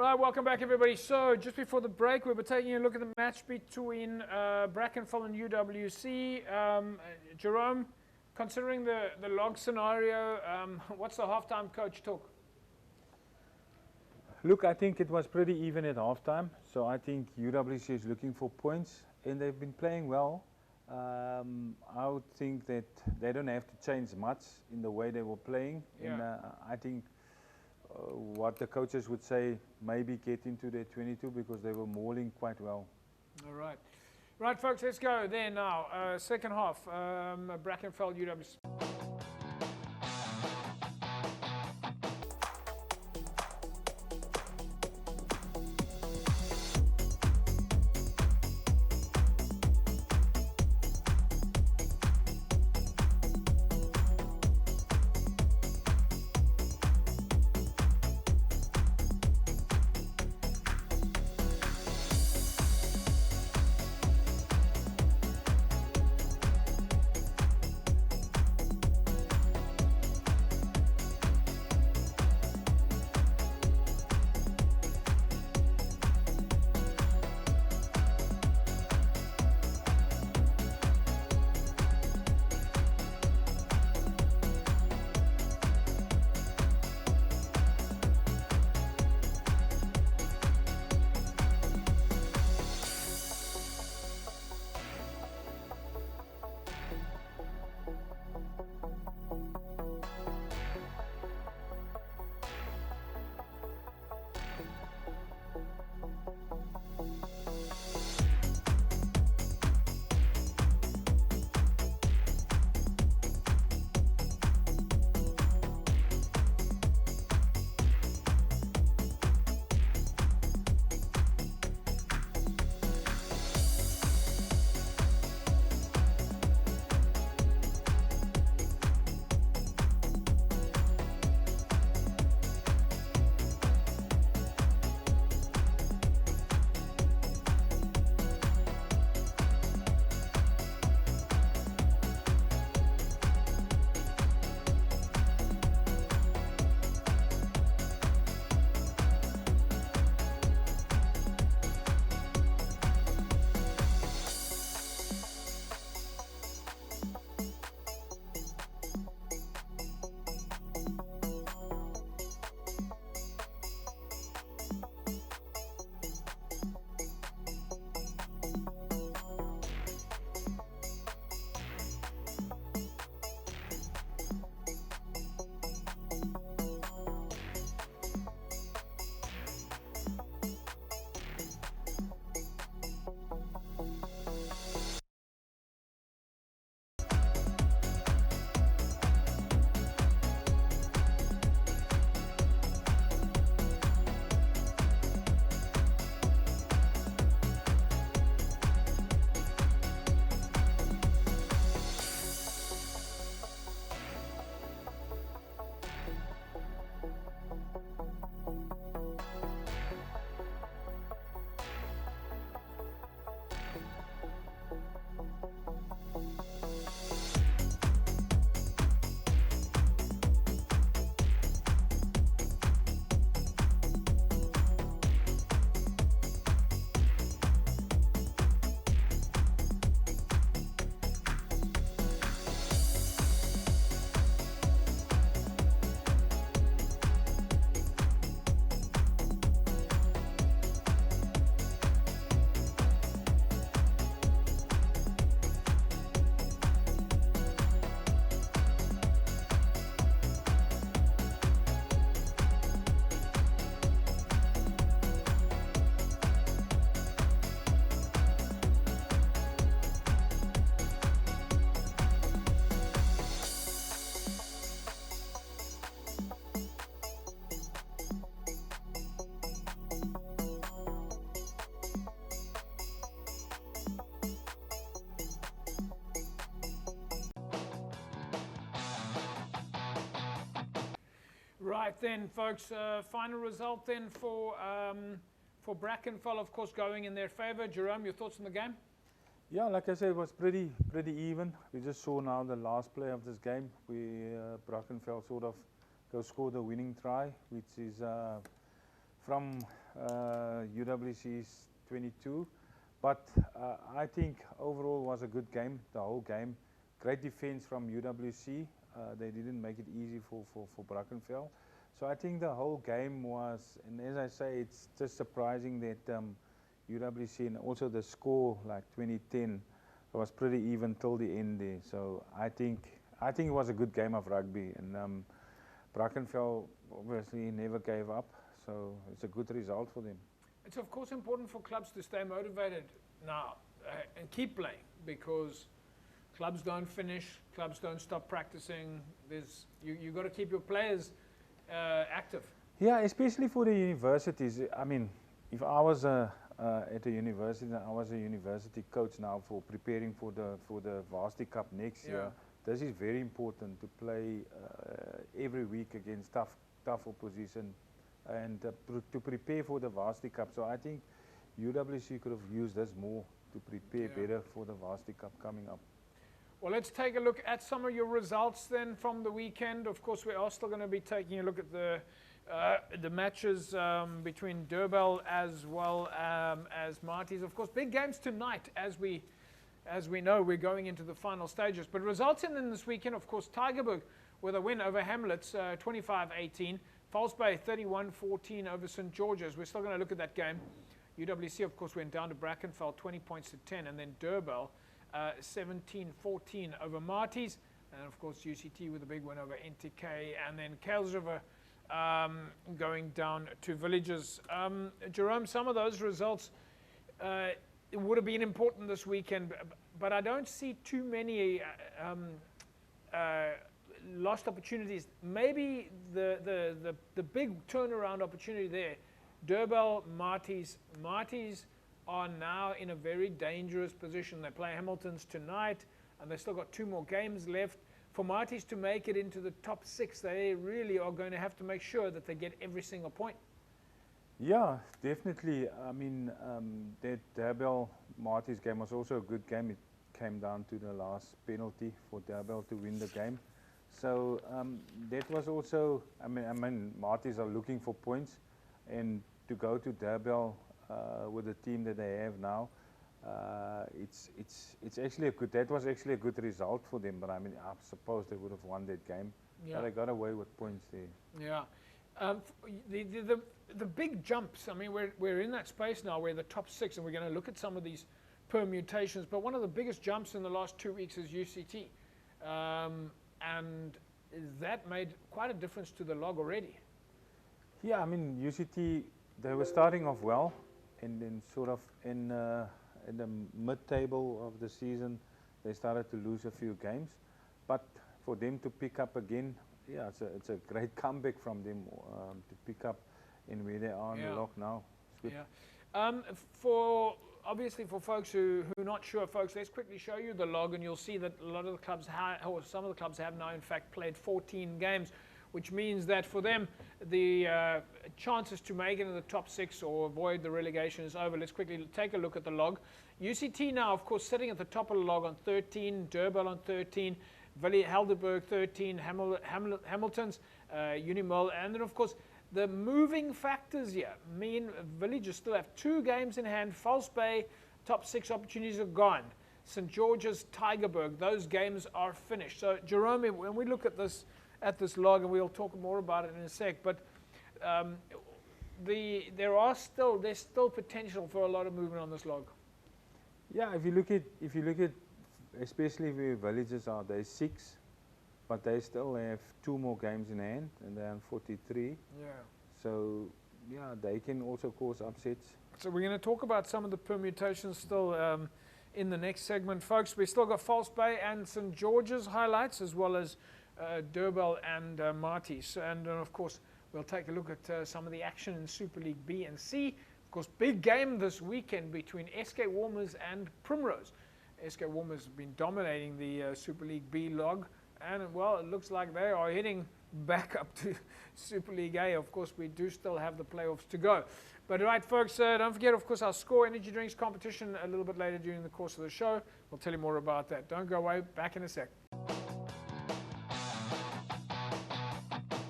Right, welcome back everybody. So just before the break, we were taking a look at the match between Brankenfell and UWC. Jerome, considering the log scenario, what's the halftime coach talk? Look, I think it was pretty even at halftime. So I think UWC is looking for points, and they've been playing well. I would think that they don't have to change much in the way they were playing. Yeah. And I think what the coaches would say, maybe get into their 22 because they were mauling quite well. All right. Right, folks, let's go there now. Second half, Brankenfell, UWC. Right then, folks, final result then for Brankenfell, of course, going in their favour. Jerome, your thoughts on the game? Yeah, like I said, it was pretty even. We just saw now the last play of this game. Brankenfell sort of go score the winning try, which is from UWC's 22. But I think overall was a good game, the whole game. Great defense from UWC. They didn't make it easy for Brankenfell. So I think the whole game was, and as I say, it's just surprising that UWC and also the score, like 2010, was pretty even till the end there. So I think it was a good game of rugby, and Brankenfell obviously never gave up. So it's a good result for them. It's of course important for clubs to stay motivated now and keep playing, because clubs don't finish, clubs don't stop practicing. You've got to keep your players active. Yeah, especially for the universities. I mean, if I was at a university, I was a university coach now for preparing for the Varsity Cup next year. This is very important to play every week against tough opposition, and to prepare for the Varsity Cup. So I think UWC could have used this more to prepare better for the Varsity Cup coming up. Well, let's take a look at some of your results then from the weekend. Of course, we are still going to be taking a look at the matches between Durbell as well as Marties. Of course, big games tonight, as we know, we're going into the final stages. But results in this weekend, of course, Tygerberg with a win over Hamlets, 25-18. False Bay, 31-14 over St. George's. We're still going to look at that game. UWC, of course, went down to Brankenfell, 20 points to 10. And then Durbell, 17-14 over Marties. And, of course, UCT with a big win over NTK. And then Kales River going down to Villages. Jerome, some of those results it would have been important this weekend, but I don't see too many lost opportunities. Maybe the big turnaround opportunity there, Durbell, Marties. Marties are now in a very dangerous position. They play Hamilton's tonight, and they've still got 2 more games left. For Marties to make it into the top 6, they really are going to have to make sure that they get every single point. Yeah, definitely. I mean, that Durbell Marties game was also a good game. It came down to the last penalty for Durbell to win the game. So that was also, I mean, Marties are looking for points, and to go to Durbell with the team that they have now, it's actually a good. That was actually a good result for them. But I mean, I suppose they would have won that game. Yeah. But they got away with points there. Yeah. The big jumps, I mean, we're in that space now where the top 6, and we're going to look at some of these permutations, but one of the biggest jumps in the last 2 weeks is UCT. And that made quite a difference to the log already. Yeah, I mean, UCT, they were starting off well, and then sort of in the mid-table of the season, they started to lose a few games. But for them to pick up again, yeah, it's a great comeback from them to pick up in where they are in the log now. Yeah. Obviously for folks who are not sure, folks, let's quickly show you the log, and you'll see that a lot of the clubs, or some of the clubs have now in fact played 14 games, which means that for them the chances to make it in the top 6 or avoid the relegation is over. Let's quickly take a look at the log. UCT now, of course, sitting at the top of the log on 13, Durbell on 13, Helderberg 13, Hamilton's, Unimol, and then of course the moving factors here mean Villages still have 2 games in hand. False Bay, top 6 opportunities are gone. St. George's, Tygerberg, those games are finished. So Jerome, when we look at this log, and we'll talk more about it in a sec, but there's still potential for a lot of movement on this log. Yeah, if you look at especially where Villages are, they're 6. But they still have 2 more games in hand, and they're on 43. Yeah. So, yeah, they can also cause upsets. So we're going to talk about some of the permutations still in the next segment. Folks, we still got False Bay and St. George's highlights, as well as Durbell and Marties. And of course, we'll take a look at some of the action in Super League B and C. Of course, big game this weekend between SK Warmers and Primrose. SK Warmers have been dominating the Super League B log. And, well, it looks like they are heading back up to Super League A. Of course, we do still have the playoffs to go. But, right, folks, don't forget, of course, our Score Energy Drinks competition a little bit later during the course of the show. We'll tell you more about that. Don't go away. Back in a sec.